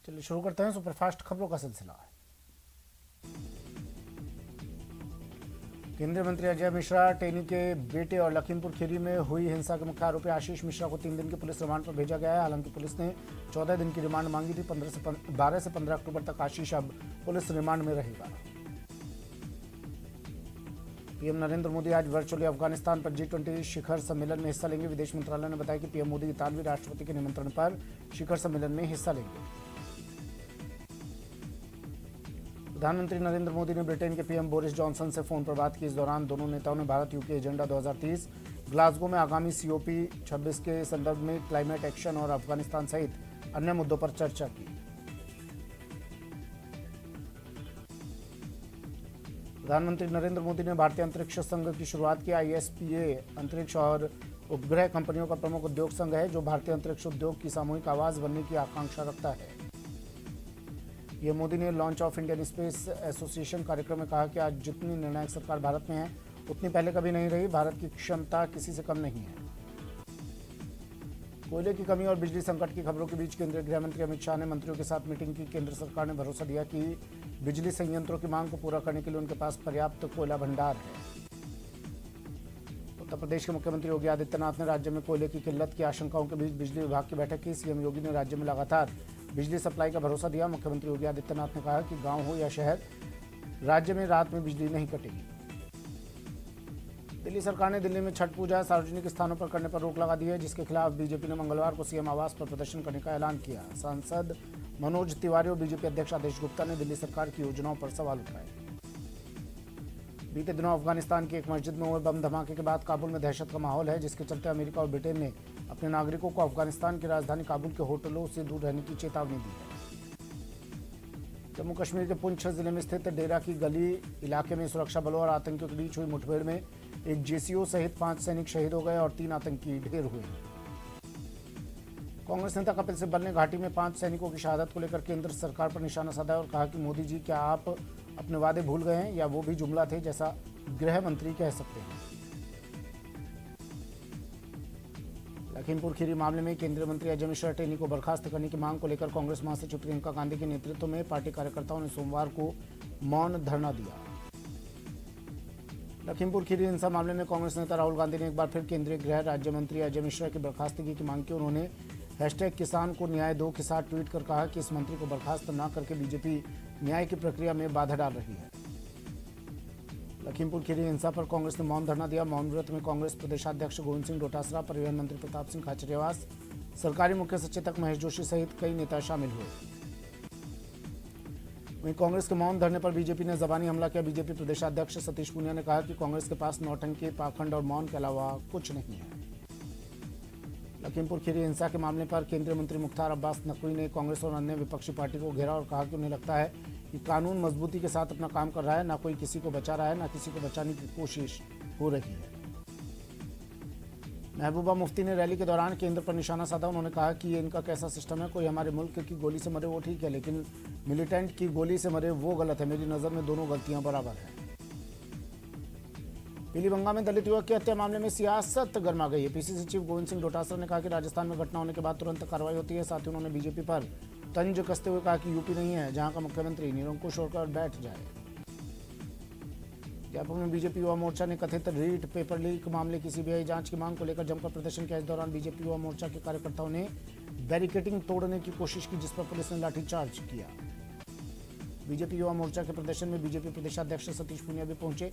चलिए शुरू करते हैं सुपरफास्ट खबरों का सिलसिला। केंद्रीय मंत्री अजय मिश्रा टेनी के बेटे और लखीमपुर खीरी में हुई हिंसा के मुख्य आरोपी आशीष मिश्रा को 3 दिन की पुलिस रिमांड पर भेजा गया है। हालांकि पुलिस ने 14 दिन की रिमांड मांगी थी। 12 से 15 अक्टूबर तक आशीष अब पुलिस रिमांड में रहेगा। पीएम नरेंद्र मोदी आज वर्चुअली अफगानिस्तान पर G20 शिखर सम्मेलन में हिस्सा लेंगे। विदेश मंत्रालय ने बताया कि पीएम मोदी इतालवी राष्ट्रपति के निमंत्रण पर शिखर सम्मेलन में हिस्सा लेंगे। प्रधानमंत्री नरेंद्र मोदी ने ब्रिटेन के पीएम बोरिस जॉनसन से फोन पर बात की। इस दौरान दोनों नेताओं ने भारत यूके एजेंडा 2030, ग्लासगो में आगामी COP 26 के संदर्भ में क्लाइमेट एक्शन और अफगानिस्तान सहित अन्य मुद्दों पर चर्चा की। प्रधानमंत्री नरेंद्र मोदी ने भारतीय अंतरिक्ष संघ की शुरुआत की। ISPA अंतरिक्ष और उपग्रह कंपनियों का प्रमुख उद्योग संघ है जो भारतीय अंतरिक्ष उद्योग की सामूहिक आवाज बनने की आकांक्षा रखता है। पीएम मोदी ने launch of Indian space association कार्यक्रम में कहा कि आज जितनी निर्णायक सरकार भारत में है उतनी पहले कभी नहीं रही। भारत की क्षमता किसी से कम नहीं है। कोयले की कमी और बिजली संकट की खबरों के बीच केंद्रीय गृह मंत्री अमित शाह ने मंत्रियों के साथ मीटिंग की। केंद्र सरकार ने भरोसा दिया कि बिजली संयंत्रों की मांग को पूरा करने के लिए उनके पास पर्याप्त कोयला भंडार है। उत्तर प्रदेश के मुख्यमंत्री योगी आदित्यनाथ ने राज्य में कोयले की किल्लत की आशंकाओं के बीच बिजली विभाग की बैठक की। सीएम योगी ने राज्य में लगातार बिजली सप्लाई का भरोसा दिया। मुख्यमंत्री योगी आदित्यनाथ ने कहा कि गांव हो या शहर, राज्य में रात में बिजली नहीं कटेगी। दिल्ली सरकार ने दिल्ली में छठ पूजा सार्वजनिक स्थानों पर करने पर रोक लगा दी है, जिसके खिलाफ बीजेपी ने मंगलवार को सीएम आवास पर प्रदर्शन करने का ऐलान किया। सांसद मनोज तिवारी और बीजेपी अध्यक्ष आदेश गुप्ता ने दिल्ली सरकार की योजनाओं पर सवाल उठाए। बीते दिनों अफगानिस्तान की एक मस्जिद में हुए बम धमाके के बाद काबुल में दहशत का माहौल है, जिसके चलते अमेरिका और ब्रिटेन ने अपने नागरिकों को अफगानिस्तान की राजधानी काबुल के होटलों से दूर रहने की चेतावनी दी है। जम्मू कश्मीर के पुंछ जिले में स्थित डेरा की गली इलाके में सुरक्षा बलों और आतंकियों के बीच हुई मुठभेड़ में एक JCO सहित 5 सैनिक शहीद हो गए और 3 आतंकी ढेर हुए। कांग्रेस नेता कपिल सिब्बल ने घाटी में 5 सैनिकों की शहादत को लेकर केंद्र सरकार पर निशाना साधा और कहा कि मोदी जी, क्या आप अपने वादे भूल गए हैं या वो भी जुमला थे जैसा गृह मंत्री कह सकते हैं। लखीमपुर खीरी मामले में केंद्रीय मंत्री अजय मिश्रा टेनी को बर्खास्त करने की मांग को लेकर कांग्रेस महासचिव प्रियंका गांधी के नेतृत्व में पार्टी कार्यकर्ताओं ने सोमवार को मौन धरना दिया। लखीमपुर खीरी हिंसा मामले में कांग्रेस नेता राहुल गांधी ने एक बार फिर केंद्रीय गृह राज्य मंत्री अजय मिश्रा की बर्खास्तगी की मांग की। उन्होंने #किसान को न्याय दो के साथ ट्वीट कर कहा कि इस मंत्री को बर्खास्त न करके बीजेपी न्याय की प्रक्रिया में बाधा डाल रही है। लखीमपुर खीरी हिंसा पर कांग्रेस ने मौन धरना दिया। मौन व्रत में कांग्रेस प्रदेशाध्यक्ष गोविंद सिंह डोटासरा, परिवहन मंत्री प्रताप सिंह खाचरियावास, सरकारी मुख्य सचेतक महेश जोशी सहित कई नेता शामिल हुए। वहीं कांग्रेस के मौन धरने पर बीजेपी ने जबानी हमला किया। बीजेपी प्रदेशाध्यक्ष सतीश पूनिया ने कहा कि कांग्रेस के पास नौटंकी, पाखंड और मौन के अलावा कुछ नहीं है। लखीमपुर खीरी हिंसा के मामले पर केंद्रीय मंत्री मुख्तार अब्बास नकवी ने कांग्रेस और अन्य विपक्षी पार्टी को घेरा और कहा कि उन्हें लगता है कि कानून मजबूती के साथ अपना काम कर रहा है, ना कोई किसी को बचा रहा है, ना किसी को बचाने की कोशिश हो रही है। महबूबा मुफ्ती ने रैली के दौरान केंद्र पर निशाना साधा। उन्होंने कहा कि ये इनका कैसा सिस्टम है, कोई हमारे मुल्क की गोली से मरे वो ठीक है, लेकिन मिलिटेंट की गोली से मरे वो गलत है। मेरी नज़र में दोनों गलतियां बराबर हैं। पीलीभंगा में दलित युवक की हत्या मामले में सियासत गर्मा गई है। PCC चीफ गोविंद सिंह डोटासरा ने कहा कि राजस्थान में घटना होने के बाद तुरंत कार्रवाई होती है। साथ ही उन्होंने बीजेपी पर तंज कसते हुए कहा कि यूपी नहीं है जहां का मुख्यमंत्री निरंकुश होकर बैठ जाए। जयपुर में बीजेपी युवा मोर्चा ने कथित रीट पेपर लीक मामले की CBI जांच की मांग को लेकर जमकर प्रदर्शन किया। इस दौरान बीजेपी युवा मोर्चा के कार्यकर्ताओं ने बैरिकेडिंग तोड़ने की कोशिश की, जिस पर पुलिस ने लाठीचार्ज किया। बीजेपी युवा मोर्चा के प्रदर्शन में बीजेपी प्रदेशाध्यक्ष सतीश पूनिया भी पहुंचे,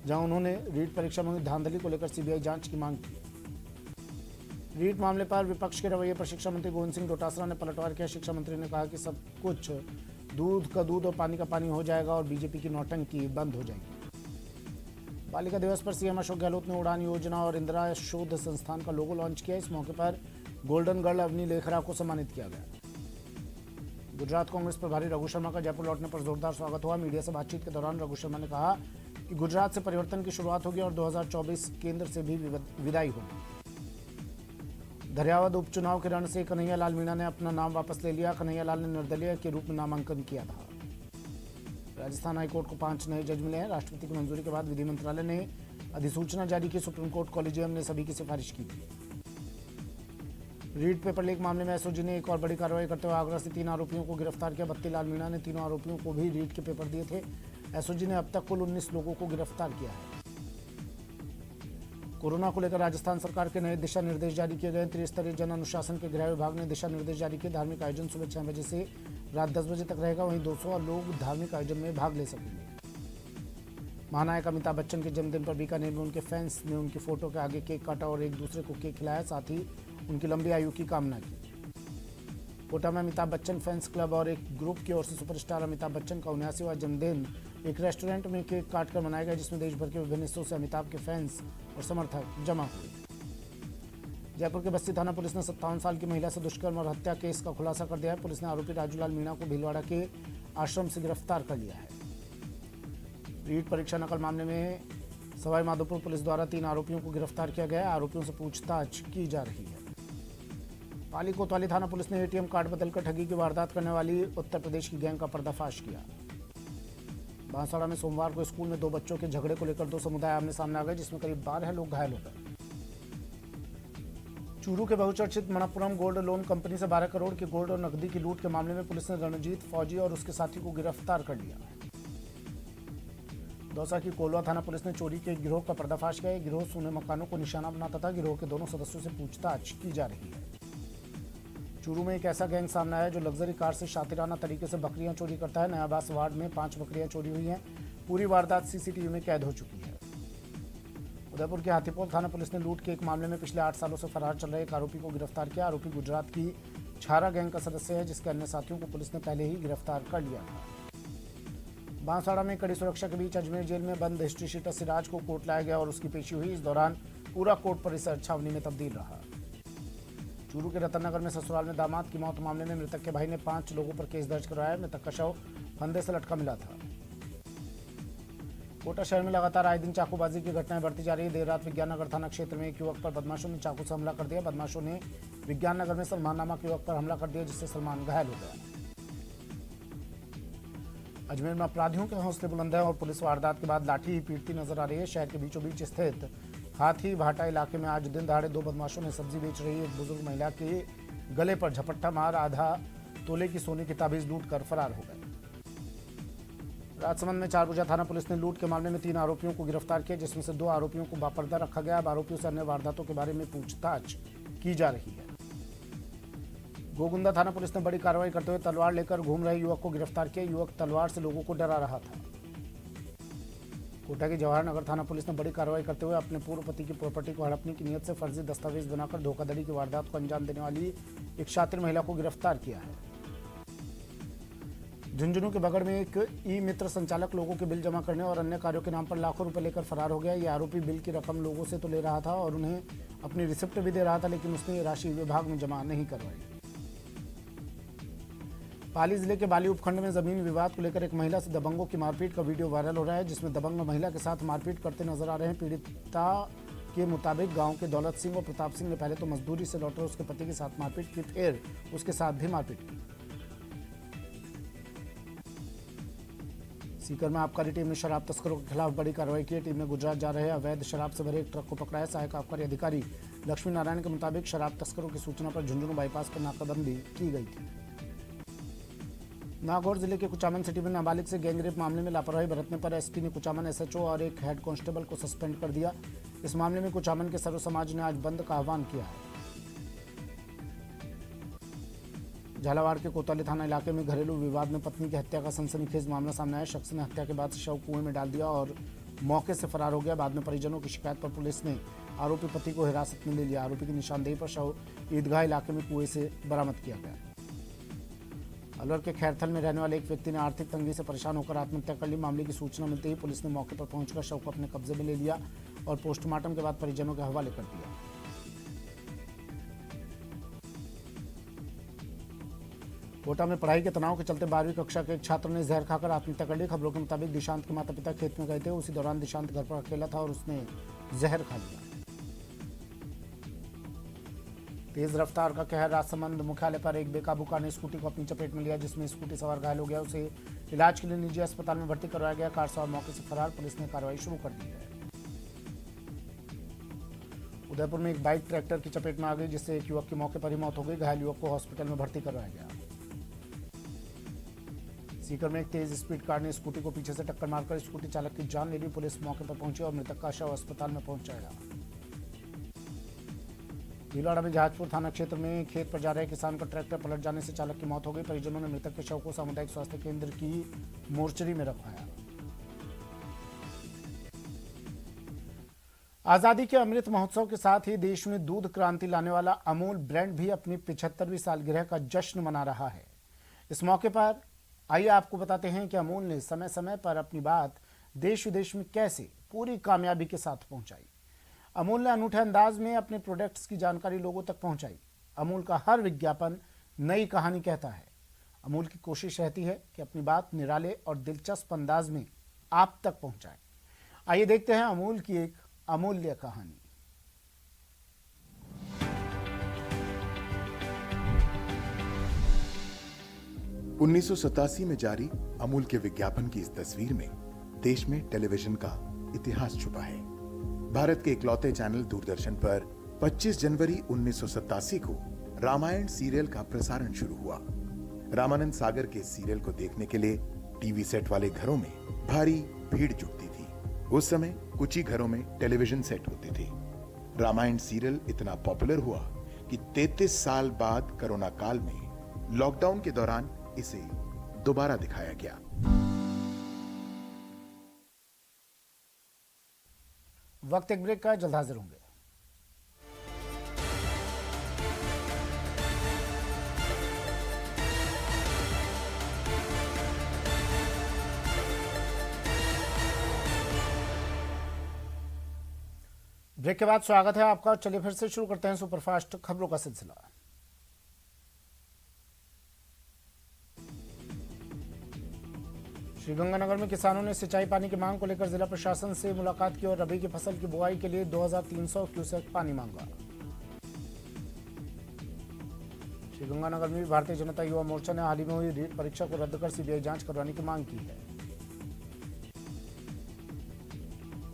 जहां उन्होंने रीट परीक्षा में हुई धांधली को लेकर CBI जांच की मांग की। रीट मामले पर विपक्ष के रवैये पर शिक्षा मंत्री गोविंद सिंह डोटासरा ने पलटवार किया। शिक्षा मंत्री ने कहा कि सब कुछ दूध का दूध और पानी का पानी हो जाएगा और बीजेपी की नौटंकी बंद हो जाएगी। बालिका दिवस पर CM अशोक गहलोत ने उड़ान योजना और इंदिरा शोध संस्थान का लोगो लॉन्च किया। इस मौके पर गोल्डन गर्ल अवनी लेखरा को सम्मानित किया गया। गुजरात कांग्रेस प्रभारी रघु शर्मा का जयपुर लौटने पर जोरदार स्वागत हुआ। मीडिया से बातचीत के दौरान रघु शर्मा ने कहा कि गुजरात से परिवर्तन की शुरुआत होगी और 2024 केंद्र से भी विदाई होगी। दरियावद उपचुनाव के रण से कन्हैया लाल मीणा ने अपना नाम वापस ले लिया। कन्हैया लाल ने निर्दलीय के रूप में नामांकन किया था। राजस्थान हाईकोर्ट को 5 नए जज मिले हैं। राष्ट्रपति की मंजूरी के बाद विधि मंत्रालय ने अधिसूचना जारी की। सुप्रीम कोर्ट कॉलेजियम ने सभी की सिफारिश की थी। रीट पेपर लीक मामले में एसओजी ने एक और बड़ी कार्रवाई करते हुए आगरा से 3 आरोपियों को गिरफ्तार किया। बत्तीलाल मीणा ने तीनों आरोपियों को भी रीट के पेपर दिए थे। एसओजी ने अब तक कुल 19 लोगों को गिरफ्तार किया है। कोरोना को लेकर राजस्थान सरकार के नए दिशा निर्देश जारी किए गए। त्रिस्तरीय जन अनुशासन के गृह विभाग ने दिशा निर्देश जारी किए। धार्मिक आयोजन सुबह 6 बजे से रात 10 बजे तक रहेगा। वहीं 200 लोग धार्मिक आयोजन में भाग ले सकेंगे। महानायक अमिताभ बच्चन के जन्मदिन पर बीकानेर में उनके फैंस ने उनकी फोटो के आगे केक काटा और एक दूसरे को केक खिलाया, साथ ही उनकी लंबी आयु की कामना की। कोटा में अमिताभ बच्चन फैंस क्लब और एक ग्रुप की ओर से सुपरस्टार अमिताभ बच्चन का 79वां जन्मदिन एक रेस्टोरेंट में केक काटकर मनाया गया, जिसमें देश भर के विभिन्न हिस्सों से अमिताभ के फैंस और समर्थक जमा हुए। जयपुर के बस्ती थाना पुलिस ने 57 साल की महिला से दुष्कर्म और हत्या केस का खुलासा कर दिया है। पुलिस ने आरोपी राजूलाल मीणा को भीलवाड़ा के आश्रम से गिरफ्तार कर लिया है। रीट परीक्षा नकल मामले में सवाई माधोपुर पुलिस द्वारा 3 आरोपियों को गिरफ्तार किया गया है। आरोपियों से पूछताछ की जा रही है। पाली कोतवाली थाना पुलिस ने एटीएम कार्ड बदलकर ठगी की वारदात करने वाली उत्तर प्रदेश की गैंग का पर्दाफाश किया। बांसवाड़ा में सोमवार को स्कूल में 2 बच्चों के झगड़े को लेकर 2 समुदाय आमने सामने आ गए, जिसमें करीब 12 लोग घायल हो गए। चूरू के बहुचर्चित मणप्पुरम गोल्ड लोन कंपनी से 12 करोड़ की गोल्ड और नकदी की लूट के मामले में पुलिस ने रणजीत फौजी और उसके साथी को गिरफ्तार कर लिया। दौसा की कोलवा थाना पुलिस ने चोरी के गिरोह का पर्दाफाश किया। गिरोह सोने मकानों को निशाना बनाता था। गिरोह के दोनों सदस्यों से पूछताछ की जा रही है। चूरू में एक ऐसा गैंग सामने आया जो लग्जरी कार से शातिराना तरीके से बकरियां चोरी करता है। नयाबास वार्ड में 5 बकरियां चोरी हुई हैं। पूरी वारदात सीसीटीवी में कैद हो चुकी है। उदयपुर के हाथीपोल थाना पुलिस ने लूट के एक मामले में पिछले 8 सालों से फरार चल रहे एक आरोपी को गिरफ्तार किया। आरोपी गुजरात की छारा गैंग का सदस्य है, जिसके अन्य साथियों को पुलिस ने पहले ही गिरफ्तार कर लिया था। बांसवाड़ा में कड़ी सुरक्षा के बीच अजमेर जेल में बंद हिस्ट्री शीटर सिराज को कोर्ट लाया गया और उसकी पेशी हुई। इस दौरान पूरा कोर्ट परिसर छावनी में तब्दील रहा। चूरू के रतननगर में ससुराल में दामाद की मौत मामले में मृतक के भाई ने 5 लोगों पर केस दर्ज कराया। मृतक का शव फंदे से लटका मिला था। कोटा शहर में लगातार आए दिन चाकूबाजी की घटनाएं बढ़ती जा रही है। देर रात विज्ञान नगर थाना क्षेत्र में एक युवक पर बदमाशों ने चाकू से हमला कर दिया। बदमाशों ने विज्ञान नगर में सलमान नामक युवक पर हमला कर दिया, जिससे सलमान घायल हो गया। अजमेर में अपराधियों के हौसले बुलंद है और पुलिस वारदात के बाद लाठी पीटती नजर आ रही है। शहर के बीचों बीच स्थित हाथी भाटा इलाके में आज दिन दहाड़े 2 बदमाशों ने सब्जी बेच रही एक बुजुर्ग महिला के गले पर झपट्टा मार आधा तोले की सोने की ताबीज लूट कर फरार हो गए। राजसमंद में चारभुजा थाना पुलिस ने लूट के मामले में 3 आरोपियों को गिरफ्तार किया, जिसमें से 2 आरोपियों को बापर्दा रखा गया। अब आरोपियों से अन्य वारदातों के बारे में पूछताछ की जा रही है। गोगुंदा थाना पुलिस ने बड़ी कार्रवाई करते हुए तलवार लेकर घूम रहे युवक को गिरफ्तार किया। युवक तलवार से लोगों को डरा रहा था। कोटा की जवाहर नगर थाना पुलिस ने बड़ी कार्रवाई करते हुए अपने पूर्व पति की प्रॉपर्टी को हड़पने की नियत से फर्जी दस्तावेज बनाकर धोखाधड़ी की वारदात को अंजाम देने वाली एक शातिर महिला को गिरफ्तार किया है। झुंझुनू के बगड़ में एक ई मित्र संचालक लोगों के बिल जमा करने और अन्य कार्यों के नाम पर लाखों रुपए लेकर फरार हो गया। ये आरोपी बिल की रकम लोगों से तो ले रहा था और उन्हें अपनी रिसिप्ट भी दे रहा था, लेकिन उसने ये राशि विभाग में जमा नहीं करवाई। पाली जिले के बाली उपखंड में जमीन विवाद को लेकर एक महिला से दबंगों की मारपीट का वीडियो वायरल हो रहा है, जिसमें दबंग महिला के साथ मारपीट करते नजर आ रहे हैं। पीड़िता के मुताबिक गांव के दौलत सिंह और प्रताप सिंह ने पहले तो मजदूरी से लौटे उसके पति के साथ मारपीट की, फिर उसके साथ भी मारपीट की। सीकर में आबकारी टीम ने शराब तस्करों के खिलाफ बड़ी कार्रवाई की। टीम ने गुजरात जा रहे अवैध शराब से भरे एक ट्रक को पकड़ा है। सहायक आबकारी अधिकारी लक्ष्मी नारायण के मुताबिक शराब तस्करों की सूचना पर झुंझुनू बाईपास पर नाकाबंदी की गई थी। नागौर जिले के कुचामन सिटी में नाबालिग से गैंगरेप मामले में लापरवाही बरतने पर एसपी ने कुचामन एसएचओ और एक हेड कांस्टेबल को सस्पेंड कर दिया। इस मामले में कुचामन के सर्व समाज ने आज बंद का आह्वान किया है। झालावाड़ के कोतवाली थाना इलाके में घरेलू विवाद में पत्नी की हत्या का सनसनीखेज मामला सामने आया। शख्स ने हत्या के बाद शव कुएं में डाल दिया और मौके से फरार हो गया। बाद में परिजनों की शिकायत पर पुलिस ने आरोपी पति को हिरासत में ले लिया। आरोपी की निशानदेही पर शव ईदगाह इलाके में कुएं से बरामद किया गया। अलवर के खैरथल में रहने वाले एक व्यक्ति ने आर्थिक तंगी से परेशान होकर आत्महत्या कर ली। मामले की सूचना मिलते ही पुलिस ने मौके पर पहुंचकर शव को अपने कब्जे में ले लिया और पोस्टमार्टम के बाद परिजनों के हवाले कर दिया। कोटा में पढ़ाई के तनाव के चलते 12वीं कक्षा के एक छात्र ने जहर खाकर आत्महत्या कर ली। खबरों के मुताबिक दिशांत के माता पिता खेत में गए थे। उसी दौरान दिशांत घर पर अकेला था और उसने जहर खा लिया। तेज रफ्तार का कहर। राजसमंद मुख्यालय पर एक बेकाबू कार ने स्कूटी को अपनी चपेट में लिया, जिसमें स्कूटी सवार घायल हो गया। उसे इलाज के लिए निजी अस्पताल में भर्ती करवाया गया। कार सवार मौके से फरार। पुलिस ने कार्रवाई शुरू कर दी है। उदयपुर में एक बाइक ट्रैक्टर की चपेट में आ गई, जिससे एक युवक की मौके पर ही मौत हो गई। घायल युवक को हॉस्पिटल में भर्ती करवाया गया। सीकर में एक तेज स्पीड कार ने स्कूटी को पीछे से टक्कर मारकर स्कूटी चालक की जान ले ली। पुलिस मौके पर पहुंची और मृतक का शव अस्पताल में पहुंचाया। भीलवाड़ा में जहाजपुर थाना क्षेत्र में खेत पर जा रहे किसान का ट्रैक्टर पलट जाने से चालक की मौत हो गई। परिजनों ने मृतक के शव को सामुदायिक स्वास्थ्य केंद्र की मोर्चरी में रखवाया। आजादी के अमृत महोत्सव के साथ ही देश में दूध क्रांति लाने वाला अमूल ब्रांड भी अपनी 75वीं सालगिरह का जश्न मना रहा है। इस मौके पर आइए आपको बताते हैं कि अमूल ने समय समय पर अपनी बात देश विदेश में कैसे पूरी कामयाबी के साथ पहुंचाई। अमूल ने अनूठे अंदाज में अपने प्रोडक्ट्स की जानकारी लोगों तक पहुंचाई। अमूल का हर विज्ञापन नई कहानी कहता है। अमूल की कोशिश रहती है कि अपनी बात निराले और दिलचस्प अंदाज में आप तक पहुंचाए। आइए देखते हैं अमूल की एक अमूल्य कहानी। उन्नीस में जारी अमूल के विज्ञापन की इस तस्वीर में देश में टेलीविजन का इतिहास छुपा है। भारत के इकलौते चैनल दूरदर्शन पर 25 जनवरी 1987 को रामायण सीरियल का प्रसारण शुरू हुआ। रामानंद सागर के सीरियल को देखने के लिए टीवी सेट वाले घरों में भारी भीड़ जुटती थी। उस समय कुछ ही घरों में टेलीविजन सेट होते थे। रामायण सीरियल इतना पॉपुलर हुआ कि 33 साल बाद कोरोना काल में लॉकडाउन के दौरान इसे दोबारा दिखाया गया। वक्त एक ब्रेक का, जल्द हाजिर होंगे। ब्रेक के बाद स्वागत है आपका। चलिए फिर से शुरू करते हैं सुपरफास्ट खबरों का सिलसिला। श्रीगंगानगर में किसानों ने सिंचाई पानी की मांग को लेकर जिला प्रशासन से मुलाकात की और रबी की फसल की बुआई के लिए 2300 क्यूसेक पानी मांगा। श्रीगंगानगर में भी भारतीय जनता युवा मोर्चा ने हाल ही में हुई रीट परीक्षा को रद्द कर सीबीआई जांच करवाने की मांग की है।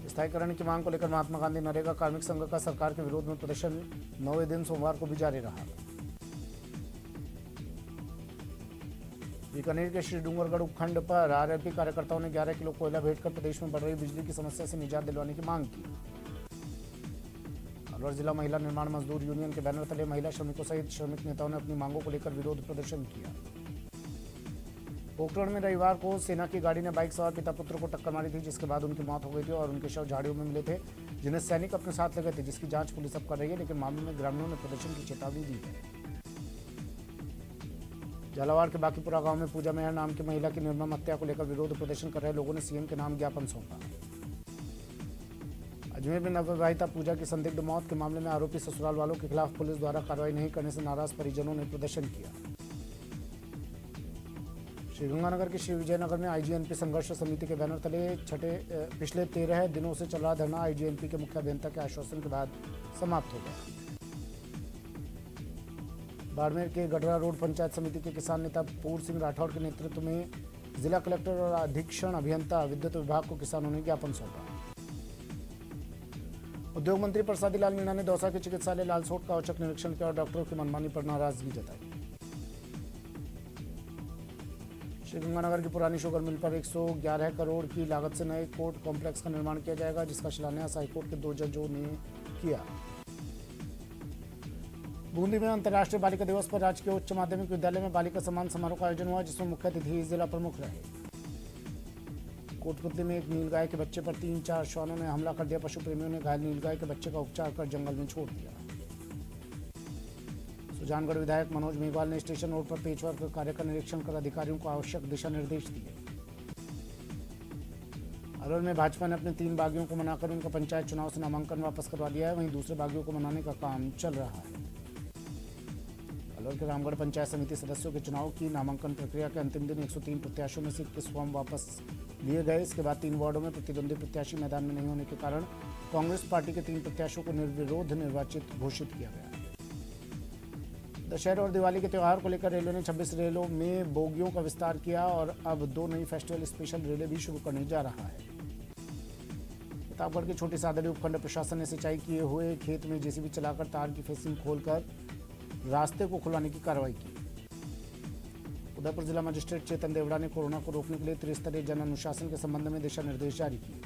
स्थायीकरण की मांग को लेकर महात्मा गांधी नरेगा कार्मिक संघ का सरकार के विरोध में प्रदर्शन 9वें दिन सोमवार को भी जारी रहा। बीकानेर के श्री डूंगरगढ़ उपखंड पर आरएलपी कार्यकर्ताओं ने 11 किलो कोयला भेंटकर प्रदेश में बढ़ रही बिजली की समस्या से निजात दिलवाने की मांग की। अलवर जिला महिला निर्माण मजदूर यूनियन के बैनर तले महिला श्रमिकों सहित श्रमिक नेताओं ने अपनी मांगों को लेकर विरोध प्रदर्शन किया। पोखरण में रविवार को सेना की गाड़ी ने बाइक सवार पिता पुत्र को टक्कर मारी थी, जिसके बाद उनकी मौत हो गई थी और उनके शव झाड़ियों में मिले थे, जिन्हें सैनिक अपने साथ ले गए थे, जिसकी जांच पुलिस अब कर रही है। लेकिन मामले में ग्रामीणों ने प्रदर्शन की चेतावनी दी है। झालावाड़ के बाकीपुरा गांव में पूजा मेहर नाम की महिला की निर्मम हत्या को लेकर विरोध प्रदर्शन कर रहे लोगों ने सीएम के नाम ज्ञापन सौंपा। अजमेर में नवविवाहिता पूजा की संदिग्ध मौत के मामले में आरोपी ससुराल वालों के खिलाफ पुलिस द्वारा कार्रवाई नहीं करने से नाराज परिजनों ने प्रदर्शन किया। श्रीगंगानगर के श्री विजयनगर में आईजीएनपी संघर्ष समिति के बैनर तले पिछले 13 दिनों से चल रहा धरना आईजीएनपी के मुख्य अभियंता के आश्वासन के बाद समाप्त हो गया। बाड़मेर के गडरा रोड पंचायत समिति के किसान नेता पूर्ण सिंह राठौड़ के नेतृत्व में जिला कलेक्टर और अधीक्षण अभियंता विद्युत विभाग को किसानों ने ज्ञापन सौंपा। उद्योग मंत्री प्रसादी लाल मीणा ने दौसा के चिकित्सालय लालसोट का औचक निरीक्षण किया और डॉक्टरों की मनमानी पर नाराजगी जताई। श्रीगंगानगर की पुरानी शुगर मिल पर 111 करोड़ की लागत से नए कोर्ट कॉम्प्लेक्स का निर्माण किया जाएगा, जिसका शिलान्यास हाईकोर्ट के 2 जजों ने किया। बूंदी में अंतर्राष्ट्रीय बालिका दिवस पर राजकीय उच्च माध्यमिक विद्यालय में बालिका सम्मान समारोह का आयोजन हुआ, जिसमें मुख्य अतिथि जिला प्रमुख रहे। कोटपुतली में एक नीलगाय के बच्चे पर 3-4 श्वानों ने हमला कर दिया। पशु प्रेमियों ने घायल नीलगाय के बच्चे का उपचार कर जंगल में छोड़ दिया। सुजानगढ़ विधायक मनोज मेघवाल ने स्टेशन रोड पर पेचवर्क कार्य का निरीक्षण कर अधिकारियों को आवश्यक दिशा निर्देश दिए। अलवर में भाजपा ने अपने 3 बागियों को मनाकर उनका पंचायत चुनाव से नामांकन वापस करवा दिया है, वहीं दूसरे बागियों को मनाने का काम चल रहा है। अलवर के रामगढ़ पंचायत समिति सदस्यों के चुनाव की नामांकन प्रक्रिया के अंतिम दिन 103 प्रत्याशियों में से 21 फॉर्म वापस लिए गए। इसके बाद 3 वार्डों में प्रतिद्वंदी प्रत्याशी मैदान में नहीं होने के कारण कांग्रेस पार्टी के 3 प्रत्याशियों को निर्विरोध निर्वाचित घोषित किया गया। दशहरा और दिवाली के त्यौहार को लेकर रेलवे ने 26 रेलों में बोगियों का विस्तार किया और अब 2 नई फेस्टिवल स्पेशल रेलें भी शुरू करने जा रहा है। प्रतापगढ़ के छोटी सादड़ी उपखंड प्रशासन ने सिंचाई किए हुए खेत में जेसीबी चलाकर तार की फेंसिंग खोलकर रास्ते को खुलाने की कार्रवाई की। उदयपुर जिला मजिस्ट्रेट चेतन देवड़ा ने कोरोना को रोकने के लिए त्रिस्तरीय जन अनुशासन के संबंध में दिशा निर्देश जारी किए।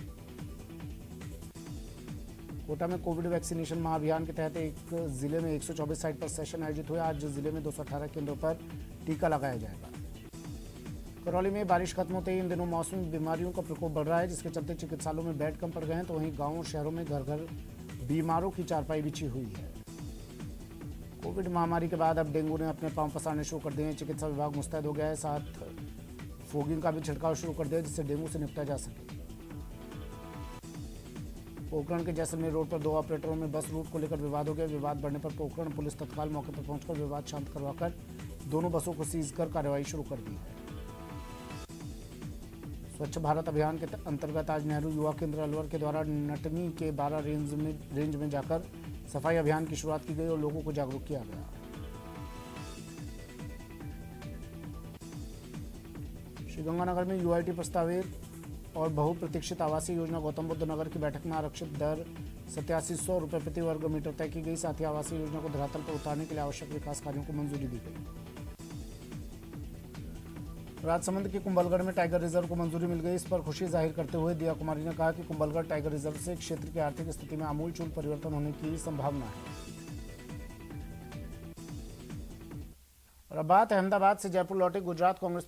कोटा में कोविड वैक्सीनेशन महाअभियान के तहत एक जिले में 124 साइट पर सेशन आयोजित हुए। आज जिले में 218 केंद्रों पर टीका लगाया जाएगा। करौली में बारिश खत्म होते ही इन दिनों मौसमी बीमारियों का प्रकोप बढ़ रहा है, जिसके चलते चिकित्सालयों में बेड कम पड़ गए हैं, तो वहीं गांवों और शहरों में घर घर बीमारों की चारपाई बिछी हुई है। कोविड महामारी के बाद अब डेंगू ने अपने पांव पसारने शुरू कर दिए हैं। चिकित्सा विभाग मुस्तैद हो गया है, साथ फोगिंग का भी छिड़काव शुरू कर दिया जिससे डेंगू से निपटा जा सके। पोखरण के जैसलमेर रोड पर 2 ऑपरेटरों में बस रूट को लेकर विवाद हो गया। विवाद बढ़ने पर पोखरण पुलिस तत्काल मौके पर पहुंचकर विवाद शांत करवाकर दोनों बसों को सीज कर कार्रवाई शुरू कर दी है। स्वच्छ भारत अभियान के अंतर्गत आज नेहरू युवा केंद्र अलवर के द्वारा नटनी के 12 रेंज में जाकर सफाई अभियान की शुरुआत की गई और लोगों को जागरूक किया गया। श्रीगंगानगर में यूआईटी प्रस्तावित और बहुप्रतीक्षित आवासीय योजना गौतम बुद्ध नगर की बैठक में आरक्षित दर 8700 रुपये प्रति वर्ग मीटर तय की गई। साथ ही आवासीय योजना को धरातल पर उतारने के लिए आवश्यक विकास कार्यों को मंजूरी दी गई। राजसमंद के कुंभलगढ़ में टाइगर रिजर्व को मंजूरी मिल गई। इस पर खुशी जाहिर करते हुए दिया कुमारी ने कहा कि कुंभलगढ़ टाइगर रिजर्व से क्षेत्र की आर्थिक स्थिति में आमूलचूल परिवर्तन होने की संभावना है। और अब बात अहमदाबाद से जयपुर लौटे गुजरात कांग्रेस